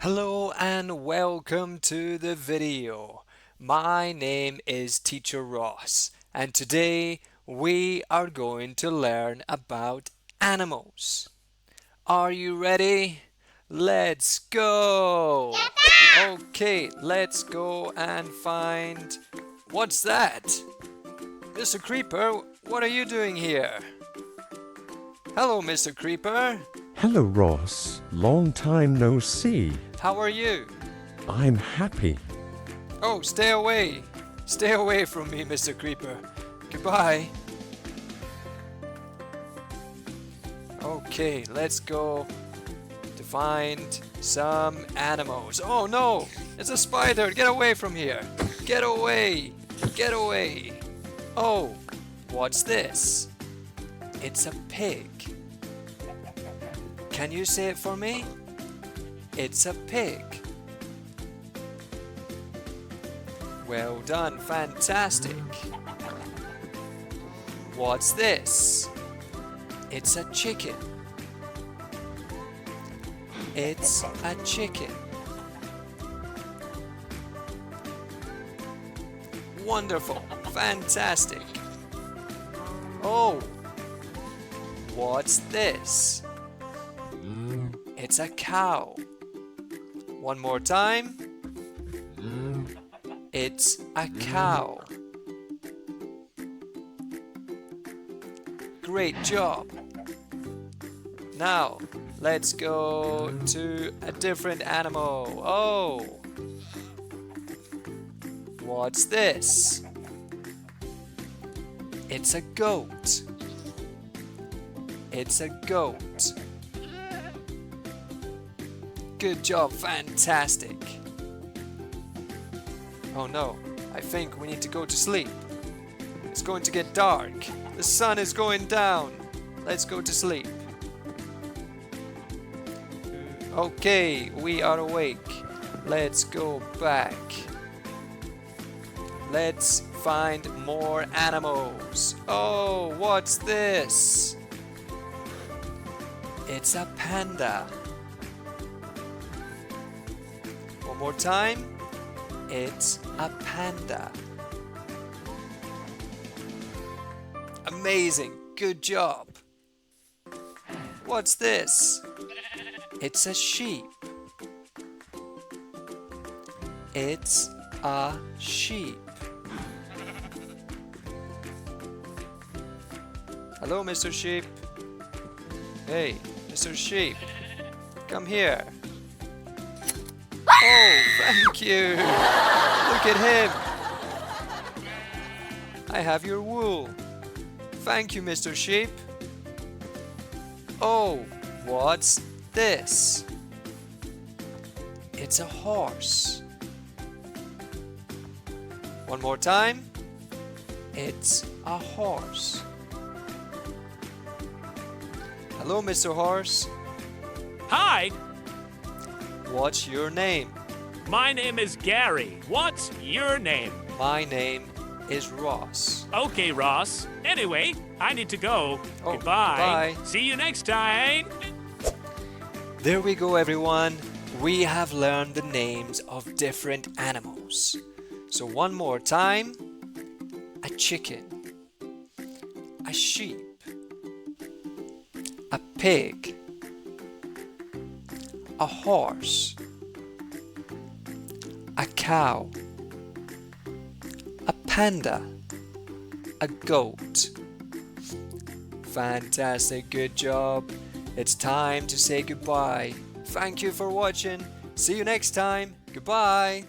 Hello and welcome to the video. My name is Teacher Ross, and today we are going to learn about animals. Are you ready? Let's go! Okay, let's go and find. What's that? Mr. Creeper, what are you doing here? Hello, Mr. Creeper. Hello, Ross. Long time no see. How are you? I'm happy. Oh, stay away. Stay away from me, Mr. Creeper. Goodbye. Okay, let's go to find some animals. Oh no! It's a spider! Get away from here! Get away! Get away! Oh, what's this? It's a pig. Can you say it for me? It's a pig. Well done, fantastic. What's this? It's a chicken. It's a chicken. Wonderful, fantastic. Oh, what's this? It's a cow. One more time. It's a cow. Great job. Now, let's go to a different animal. Oh, what's this? It's a goat. It's a goat. Good job, fantastic. Oh no, I think we need to go to sleep. It's going to get dark. The sun is going down. Let's go to sleep. Okay, we are awake. Let's go back. Let's find more animals. Oh, what's this? It's a panda. One more time. It's a panda. Amazing. Good job. What's this? It's a sheep. It's a sheep. Hello, Mr. Sheep. Hey, Mr. Sheep. Come here. Oh, thank you. Look at him. I have your wool. Thank you, Mr. Sheep. Oh, what's this? It's a horse. One more time. It's a horse. Hello, Mr. Horse. Hi, What's your name? my name is Gary. What's your name? My name is Ross. Okay, Ross. Anyway, I need to go. Oh, Goodbye. bye. See you next time. There we go, everyone. We have learned the names of different animals. So one more time. A chicken. A sheep. A pig. A horse. A cow. A panda. A goat. Fantastic, good job. It's time to say goodbye. Thank you for watching. See you next time. Goodbye.